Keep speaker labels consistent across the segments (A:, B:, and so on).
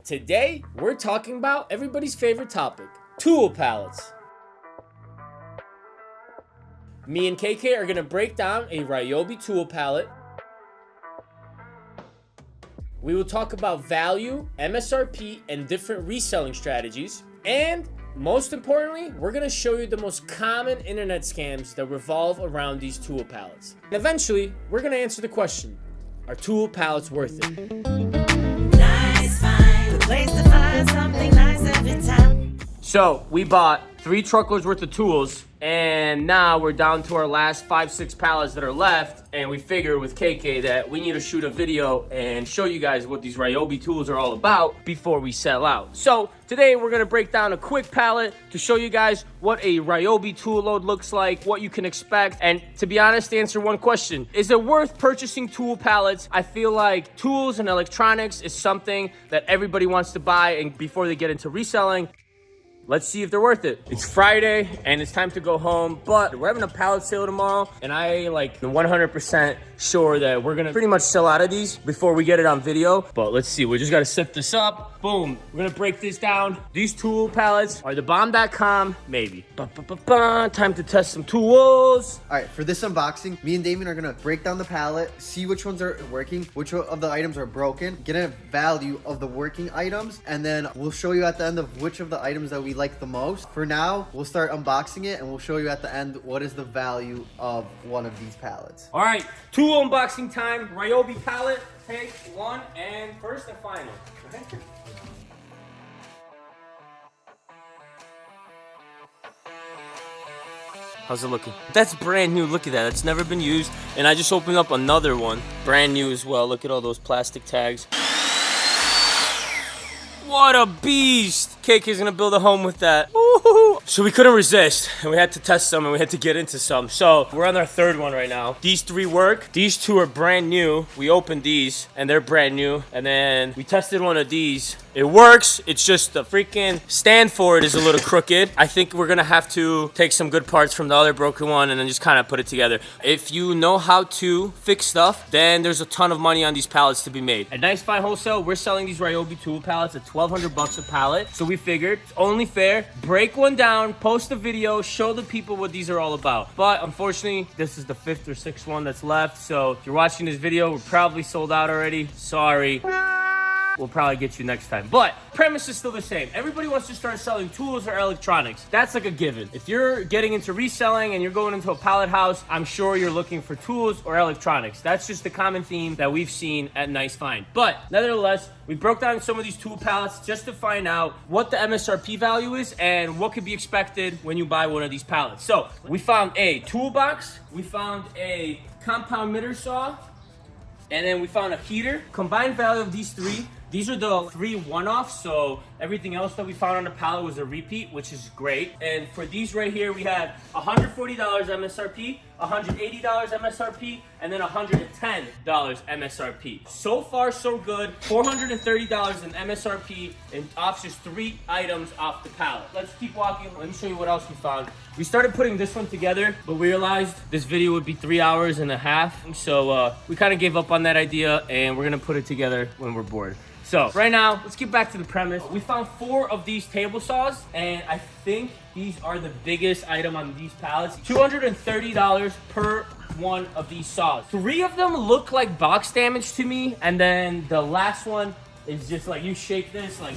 A: Today, we're talking about everybody's favorite topic, tool pallets. Me and KK are gonna break down a Ryobi tool pallet. We will talk about value, MSRP, and different reselling strategies. And most importantly, we're gonna show you the most common internet scams that revolve around these tool pallets. And eventually, we're gonna answer the question, are tool pallets worth it?
B: Nice find, a place to find something nice every time.
A: So we bought 3 truckloads worth of tools, and now we're down to our last 5-6 pallets that are left, and we figured with KK that we need to shoot a video and show you guys what these Ryobi tools are all about before we sell out. So today we're gonna break down a quick pallet to show you guys what a Ryobi tool load looks like, what you can expect, and to be honest, to answer one question, is it worth purchasing tool pallets? I feel like tools and electronics is something that everybody wants to buy, and before they get into reselling, let's see if they're worth it. It's Friday and it's time to go home, but we're having a pallet sale tomorrow, and I like 100% sure that we're gonna pretty much sell out of these before we get it on video. But let's see, we just gotta set this up. Boom, we're gonna break this down. These tool pallets are the bomb.com, maybe. Time to test some tools.
C: All right, for this unboxing, me and Damian are gonna break down the pallet, see which ones are working, which of the items are broken, get a value of the working items, and then we'll show you at the end of which of the items that we like the most. For now, we'll start unboxing it and we'll show you at the end what is the value of one of these pallets.
A: All right, tool unboxing time. Ryobi pallet, take 1, and first and final. Okay. How's it looking? That's brand new. Look at that. It's never been used. And I just opened up another one. Brand new as well. Look at all those plastic tags. What a beast! KK's gonna build a home with that. Woo-hoo-hoo. So we couldn't resist, and we had to test some, and we had to get into some. So we're on our 3rd one right now. These 3 work. These 2 are brand new. We opened these, and they're brand new. And then we tested one of these. It works. It's just the freaking stand for it is a little crooked. I think we're gonna have to take some good parts from the other broken one and then just kind of put it together. If you know how to fix stuff, then there's a ton of money on these pallets to be made. At Nice Fine Wholesale, we're selling these Ryobi tool pallets at $1,200 a pallet. So we figured it's only fair. Break one down, post a video, show the people what these are all about. But unfortunately, this is the 5th or 6th one that's left. So if you're watching this video, we're probably sold out already. Sorry. We'll probably get you next time. But premise is still the same. Everybody wants to start selling tools or electronics. That's like a given. If you're getting into reselling and you're going into a pallet house, I'm sure you're looking for tools or electronics. That's just the common theme that we've seen at Nice Find. But nevertheless, we broke down some of these tool pallets just to find out what the MSRP value is and what could be expected when you buy one of these pallets. So we found a toolbox, we found a compound miter saw, and then we found a heater. Combined value of these 3, these are the 3 one-offs, so everything else that we found on the pallet was a repeat, which is great. And for these right here, we had $140 MSRP, $180 MSRP, and then $110 MSRP. So far, so good. $430 in MSRP and off just 3 items off the pallet. Let's keep walking. Let me show you what else we found. We started putting this one together, but we realized this video would be 3 hours and a half. So we kind of gave up on that idea, and we're gonna put it together when we're bored. So right now, let's get back to the premise. We found 4 of these table saws, and I think these are the biggest item on these pallets. $230 per one of these saws. 3 of them look like box damage to me, and then the last one is just like, you shake this, like,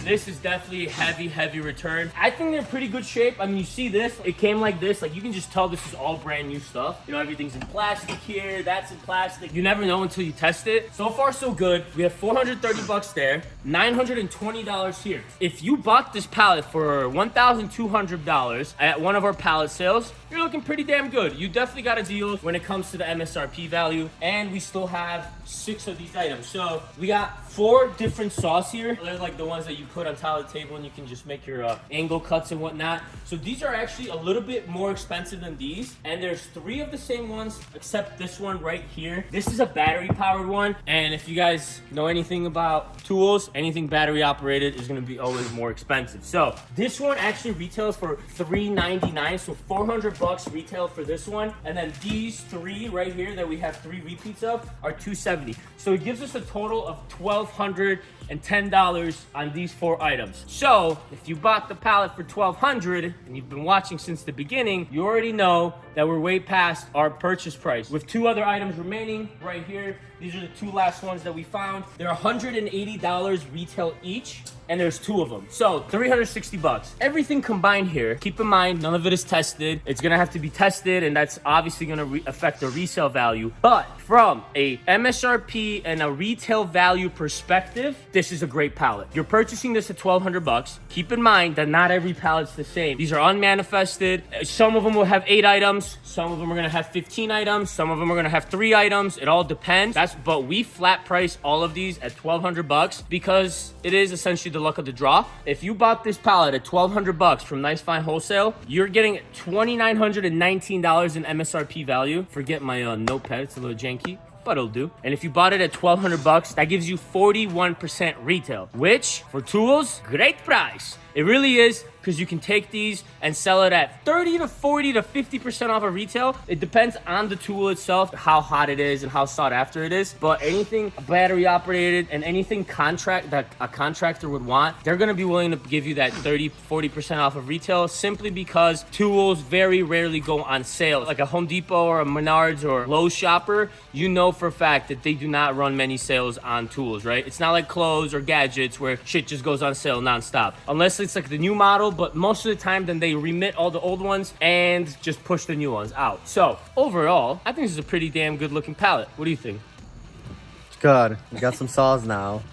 A: this is definitely a heavy return. I think they're in pretty good shape. I mean, you see this, it came like this. Like, you can just tell this is all brand new stuff. You know, everything's in plastic here, that's in plastic. You never know until you test it. So far, so good. We have $430 there, $920 here. If you bought this pallet for $1,200 at one of our pallet sales, you're looking pretty damn good. You definitely got a deal when it comes to the MSRP value, and we still have 6 of these items. So we got 4 different saws here. They're like the ones that you put on top of the table and you can just make your angle cuts and whatnot. So these are actually a little bit more expensive than these. And there's 3 of the same ones, except this one right here. This is a battery powered one. And if you guys know anything about tools, anything battery operated is gonna be always more expensive. So this one actually retails for $3.99, so 400 bucks retail for this one. And then these 3 right here that we have 3 repeats of are $270. So it gives us a total of $1,210 on these 4 items. So if you bought the pallet for $1,200 and you've been watching since the beginning, you already know that we're way past our purchase price. With 2 other items remaining right here, these are the 2 last ones that we found. They're $180 retail each, and there's 2 of them. So 360 bucks. Everything combined here, keep in mind, none of it is tested. It's gonna have to be tested, and that's obviously gonna affect the resale value. But from a MSRP and a retail value perspective, this is a great pallet. You're purchasing this at 1,200 bucks. Keep in mind that not every pallet's the same. These are unmanifested. Some of them will have 8 items. Some of them are gonna have 15 items. Some of them are gonna have 3 items. It all depends. But we flat price all of these at 1,200 bucks because it is essentially the luck of the draw. If you bought this pallet at 1,200 bucks from Nice Fine Wholesale, you're getting $2,919 in MSRP value. Forget my notepad, it's a little janky, but it'll do. And if you bought it at 1,200 bucks, that gives you 41% retail, which for tools, great price. It really is, because you can take these and sell it at 30 to 40 to 50% off of retail. It depends on the tool itself, how hot it is and how sought after it is. But anything battery operated and anything that a contractor would want, they're gonna be willing to give you that 30, 40% off of retail, simply because tools very rarely go on sale. Like a Home Depot or a Menards or Lowe's shopper, you know for a fact that they do not run many sales on tools, right? It's not like clothes or gadgets where shit just goes on sale nonstop. Unless it's like the new model, but most of the time then they remit all the old ones and just push the new ones out. So overall, I think this is a pretty damn good looking pallet. What do you think?
C: It's good. We got some saws now.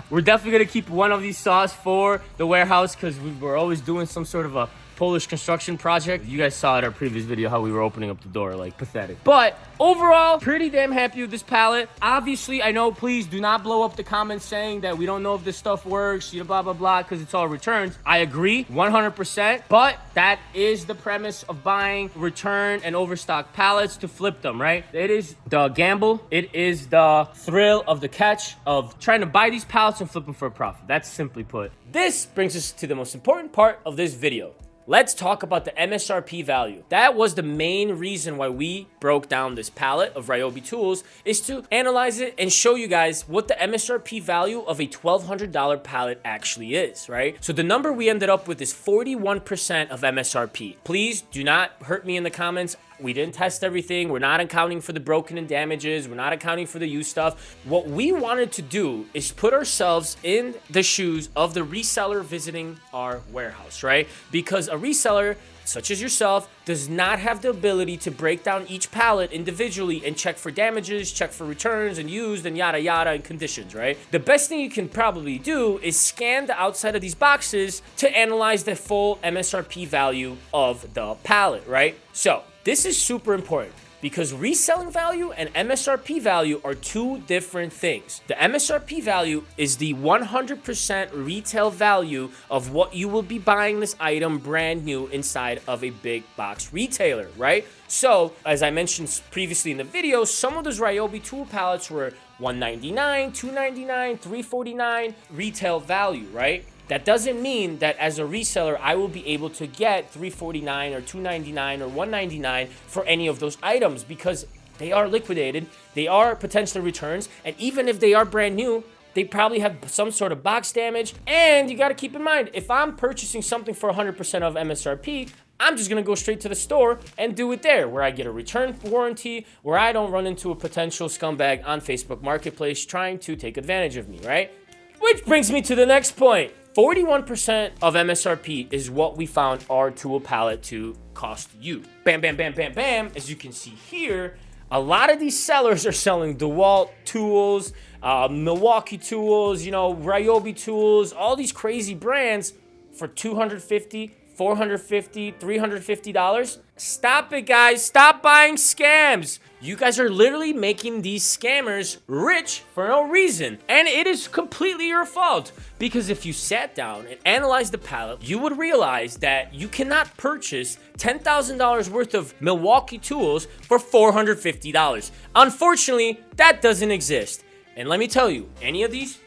A: We're definitely gonna keep one of these saws for the warehouse because we're always doing some sort of a Polish construction project. You guys saw in our previous video how we were opening up the door, like pathetic. But overall, pretty damn happy with this pallet. Obviously, I know, please do not blow up the comments saying that we don't know if this stuff works, blah, blah, blah, because it's all returns. I agree 100%, but that is the premise of buying return and overstock pallets, to flip them, right? It is the gamble. It is the thrill of the catch of trying to buy these pallets and flip them for a profit. That's simply put. This brings us to the most important part of this video. Let's talk about the MSRP value. That was the main reason why we broke down this pallet of Ryobi tools, is to analyze it and show you guys what the MSRP value of a $1,200 pallet actually is, right? So the number we ended up with is 41% of MSRP. Please do not hurt me in the comments. We didn't test everything. We're not accounting for the broken and damages. We're not accounting for the used stuff. What we wanted to do is put ourselves in the shoes of the reseller visiting our warehouse, right? Because a reseller, such as yourself, does not have the ability to break down each pallet individually and check for damages, check for returns and used and yada yada and conditions, right? The best thing you can probably do is scan the outside of these boxes to analyze the full MSRP value of the pallet, right? So this is super important, because reselling value and MSRP value are 2 different things. The MSRP value is the 100% retail value of what you will be buying this item brand new inside of a big box retailer, right? So, as I mentioned previously in the video, some of those Ryobi tool pallets were $199, $299, $349 retail value, right? That doesn't mean that as a reseller, I will be able to get $349 or $299 or $199 for any of those items, because they are liquidated, they are potential returns, and even if they are brand new, they probably have some sort of box damage. And you gotta keep in mind, if I'm purchasing something for 100% of MSRP, I'm just gonna go straight to the store and do it there, where I get a return warranty, where I don't run into a potential scumbag on Facebook Marketplace trying to take advantage of me, right? Which brings me to the next point. 41% of MSRP is what we found our tool pallet to cost you. Bam, bam, bam, bam, bam. As you can see here, a lot of these sellers are selling DeWalt tools, Milwaukee tools, Ryobi tools, all these crazy brands for $250, $450, $350. Stop it, guys. Stop buying scams. You guys are literally making these scammers rich for no reason. And it is completely your fault. Because if you sat down and analyzed the pallet, you would realize that you cannot purchase $10,000 worth of Milwaukee tools for $450. Unfortunately, that doesn't exist. And let me tell you, any of these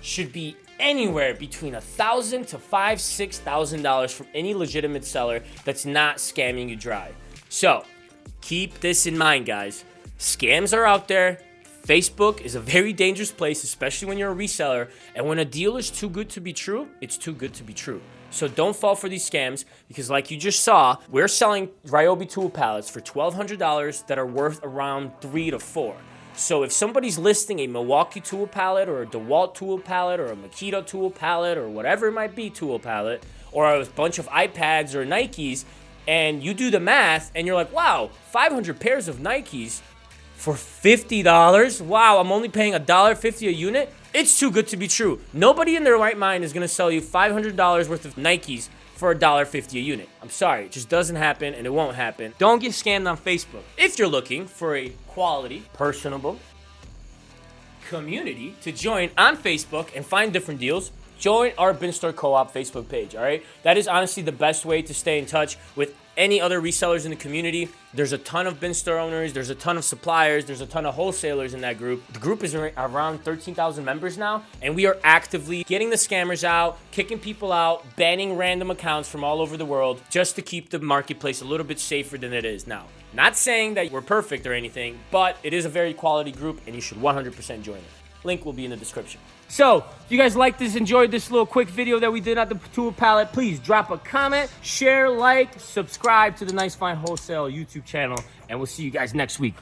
A: should be anywhere between $1,000 to $6,000 from any legitimate seller that's not scamming you dry. So keep this in mind, guys. Scams are out there. Facebook is a very dangerous place, especially when you're a reseller. And when a deal is too good to be true, it's too good to be true. So don't fall for these scams, because like you just saw, we're selling Ryobi tool pallets for $1,200 that are worth around $3 to $4. So if somebody's listing a Milwaukee tool pallet or a DeWalt tool pallet or a Makita tool pallet or whatever it might be tool pallet, or a bunch of iPads or Nikes, and you do the math and you're like, wow, 500 pairs of Nikes for $50? Wow, I'm only paying $1.50 a unit? It's too good to be true. Nobody in their right mind is gonna sell you $500 worth of Nikes for $1.50 a unit. I'm sorry, it just doesn't happen and it won't happen. Don't get scammed on Facebook. If you're looking for a quality, personable community to join on Facebook and find different deals, join our Bin Store Co-op Facebook page, all right? That is honestly the best way to stay in touch with any other resellers in the community. There's a ton of bin store owners, there's a ton of suppliers, there's a ton of wholesalers in that group. The group is around 13,000 members now, and we are actively getting the scammers out, kicking people out, banning random accounts from all over the world, just to keep the marketplace a little bit safer than it is now. Not saying that we're perfect or anything, but it is a very quality group, and you should 100% join it. Link will be in the description. So, if you guys liked this, enjoyed this little quick video that we did at the tool pallet, please drop a comment, share, like, subscribe to the Nice Fine Wholesale YouTube channel, and we'll see you guys next week.